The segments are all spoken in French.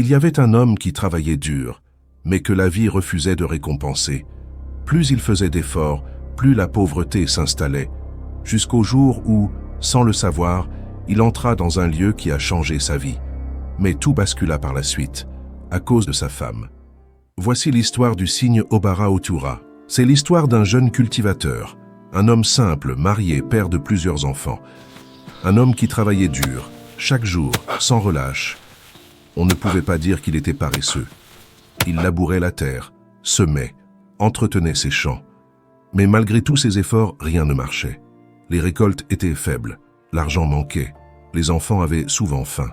Il y avait un homme qui travaillait dur, mais que la vie refusait de récompenser. Plus il faisait d'efforts, plus la pauvreté s'installait, jusqu'au jour où, sans le savoir, il entra dans un lieu qui a changé sa vie. Mais tout bascula par la suite, à cause de sa femme. Voici l'histoire du cygne Obara Otura. C'est l'histoire d'un jeune cultivateur, un homme simple, marié, père de plusieurs enfants. Un homme qui travaillait dur, chaque jour, sans relâche. On ne pouvait pas dire qu'il était paresseux. Il labourait la terre, semait, entretenait ses champs. Mais malgré tous ses efforts, rien ne marchait. Les récoltes étaient faibles, l'argent manquait, les enfants avaient souvent faim.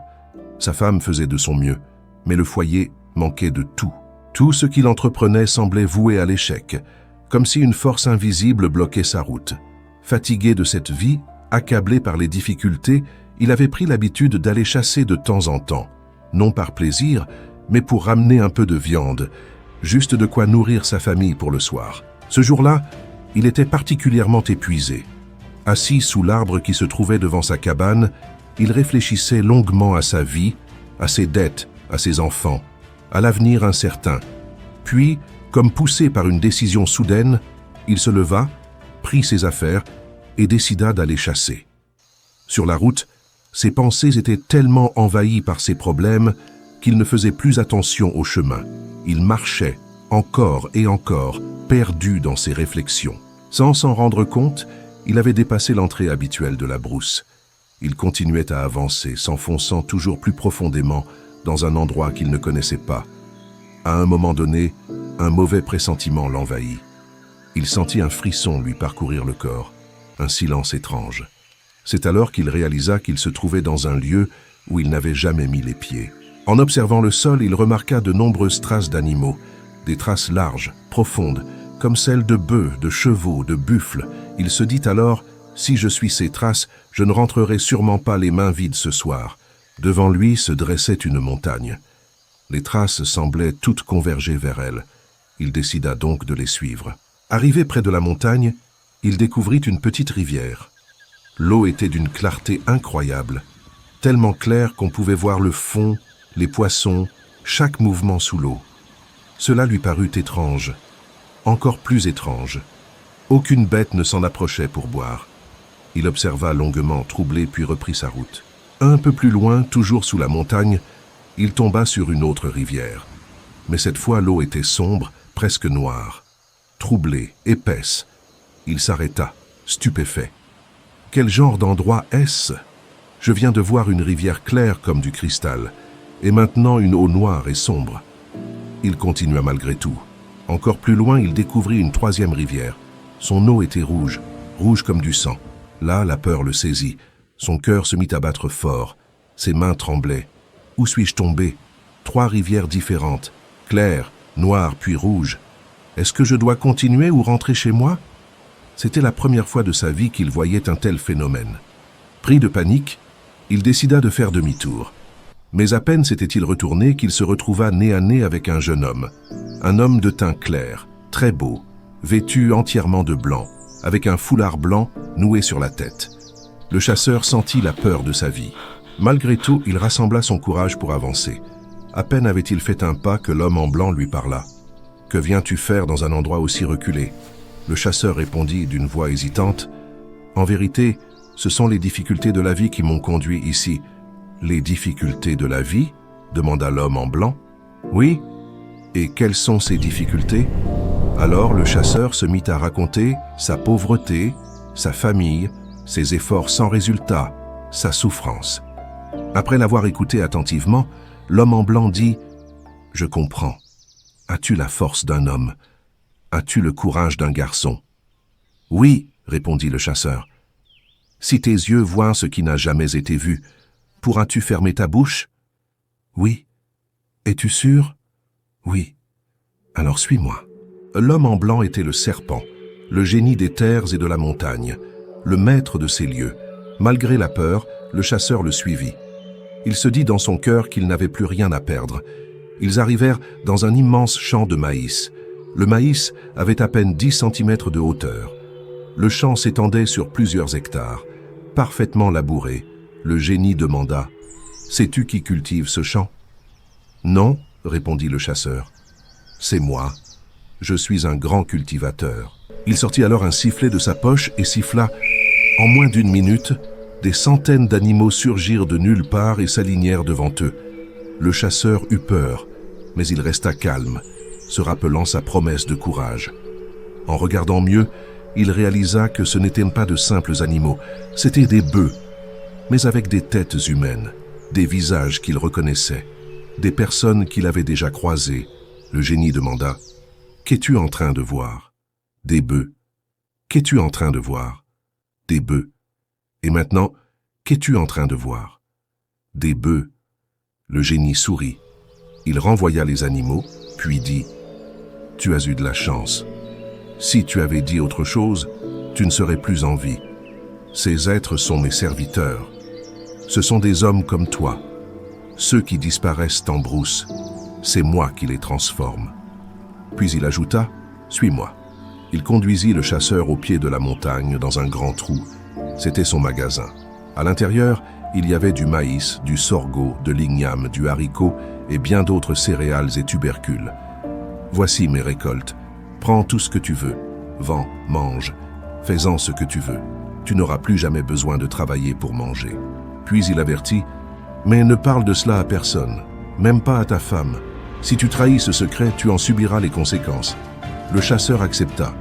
Sa femme faisait de son mieux, mais le foyer manquait de tout. Tout ce qu'il entreprenait semblait voué à l'échec, comme si une force invisible bloquait sa route. Fatigué de cette vie, accablé par les difficultés, il avait pris l'habitude d'aller chasser de temps en temps, non par plaisir, mais pour ramener un peu de viande, juste de quoi nourrir sa famille pour le soir. Ce jour-là, il était particulièrement épuisé. Assis sous l'arbre qui se trouvait devant sa cabane, il réfléchissait longuement à sa vie, à ses dettes, à ses enfants, à l'avenir incertain. Puis, comme poussé par une décision soudaine, il se leva, prit ses affaires et décida d'aller chasser. Sur la route, ses pensées étaient tellement envahies par ses problèmes qu'il ne faisait plus attention au chemin. Il marchait, encore et encore, perdu dans ses réflexions. Sans s'en rendre compte, il avait dépassé l'entrée habituelle de la brousse. Il continuait à avancer, s'enfonçant toujours plus profondément dans un endroit qu'il ne connaissait pas. À un moment donné, un mauvais pressentiment l'envahit. Il sentit un frisson lui parcourir le corps, un silence étrange. C'est alors qu'il réalisa qu'il se trouvait dans un lieu où il n'avait jamais mis les pieds. En observant le sol, il remarqua de nombreuses traces d'animaux, des traces larges, profondes, comme celles de bœufs, de chevaux, de buffles. Il se dit alors, « Si je suis ces traces, je ne rentrerai sûrement pas les mains vides ce soir. » Devant lui se dressait une montagne. Les traces semblaient toutes converger vers elle. Il décida donc de les suivre. Arrivé près de la montagne, il découvrit une petite rivière. L'eau était d'une clarté incroyable, tellement claire qu'on pouvait voir le fond, les poissons, chaque mouvement sous l'eau. Cela lui parut étrange, encore plus étrange. Aucune bête ne s'en approchait pour boire. Il observa longuement, troublé, puis reprit sa route. Un peu plus loin, toujours sous la montagne, il tomba sur une autre rivière. Mais cette fois, l'eau était sombre, presque noire. Troublé, épaisse, il s'arrêta, stupéfait. Quel genre d'endroit est-ce? Je viens de voir une rivière claire comme du cristal, et maintenant une eau noire et sombre. Il continua malgré tout. Encore plus loin, il découvrit une troisième rivière. Son eau était rouge, rouge comme du sang. Là, la peur le saisit. Son cœur se mit à battre fort. Ses mains tremblaient. Où suis-je tombé? 3 rivières différentes, claires, noires puis rouges. Est-ce que je dois continuer ou rentrer chez moi? C'était la première fois de sa vie qu'il voyait un tel phénomène. Pris de panique, il décida de faire demi-tour. Mais à peine s'était-il retourné qu'il se retrouva nez à nez avec un jeune homme. Un homme de teint clair, très beau, vêtu entièrement de blanc, avec un foulard blanc noué sur la tête. Le chasseur sentit la peur de sa vie. Malgré tout, il rassembla son courage pour avancer. À peine avait-il fait un pas que l'homme en blanc lui parla. « Que viens-tu faire dans un endroit aussi reculé ?» Le chasseur répondit d'une voix hésitante. « En vérité, ce sont les difficultés de la vie qui m'ont conduit ici. »« Les difficultés de la vie ?» demanda l'homme en blanc. « Oui. Et quelles sont ces difficultés ?» Alors le chasseur se mit à raconter sa pauvreté, sa famille, ses efforts sans résultat, sa souffrance. Après l'avoir écouté attentivement, l'homme en blanc dit « Je comprends. As-tu la force d'un homme? As-tu le courage d'un garçon? » « Oui, répondit le chasseur. « Si tes yeux voient ce qui n'a jamais été vu, pourras-tu fermer ta bouche? » « Oui. Es-tu sûr? »« Oui. Alors suis-moi. » L'homme en blanc était le serpent, le génie des terres et de la montagne, le maître de ces lieux. Malgré la peur, le chasseur le suivit. Il se dit dans son cœur qu'il n'avait plus rien à perdre. Ils arrivèrent dans un immense champ de maïs. Le maïs avait à peine 10 cm de hauteur. Le champ s'étendait sur plusieurs hectares. Parfaitement labouré, le génie demanda « Sais-tu qui cultive ce champ ?»« Non, répondit le chasseur. C'est moi. Je suis un grand cultivateur. Il sortit alors un sifflet de sa poche et siffla. En moins d'une minute, des centaines d'animaux surgirent de nulle part et s'alignèrent devant eux. Le chasseur eut peur, mais il resta calme, se rappelant sa promesse de courage. En regardant mieux, il réalisa que ce n'étaient pas de simples animaux, c'étaient des bœufs, mais avec des têtes humaines, des visages qu'il reconnaissait, des personnes qu'il avait déjà croisées. Le génie demanda « Qu'es-tu en train de voir ?»« Des bœufs. »« Qu'es-tu en train de voir ?»« Des bœufs. »« Et maintenant, qu'es-tu en train de voir ?»« Des bœufs. » Le génie sourit. Il renvoya les animaux, puis dit « Tu as eu de la chance. Si tu avais dit autre chose, tu ne serais plus en vie. Ces êtres sont mes serviteurs. Ce sont des hommes comme toi. Ceux qui disparaissent en brousse, c'est moi qui les transforme. » Puis il ajouta « Suis-moi. » Il conduisit le chasseur au pied de la montagne, dans un grand trou. C'était son magasin. À l'intérieur, il y avait du maïs, du sorgho, de l'igname, du haricot et bien d'autres céréales et tubercules. « Voici mes récoltes. Prends tout ce que tu veux. Vends, mange. Fais-en ce que tu veux. Tu n'auras plus jamais besoin de travailler pour manger. » Puis il avertit « Mais ne parle de cela à personne, même pas à ta femme. Si tu trahis ce secret, tu en subiras les conséquences. » Le chasseur accepta.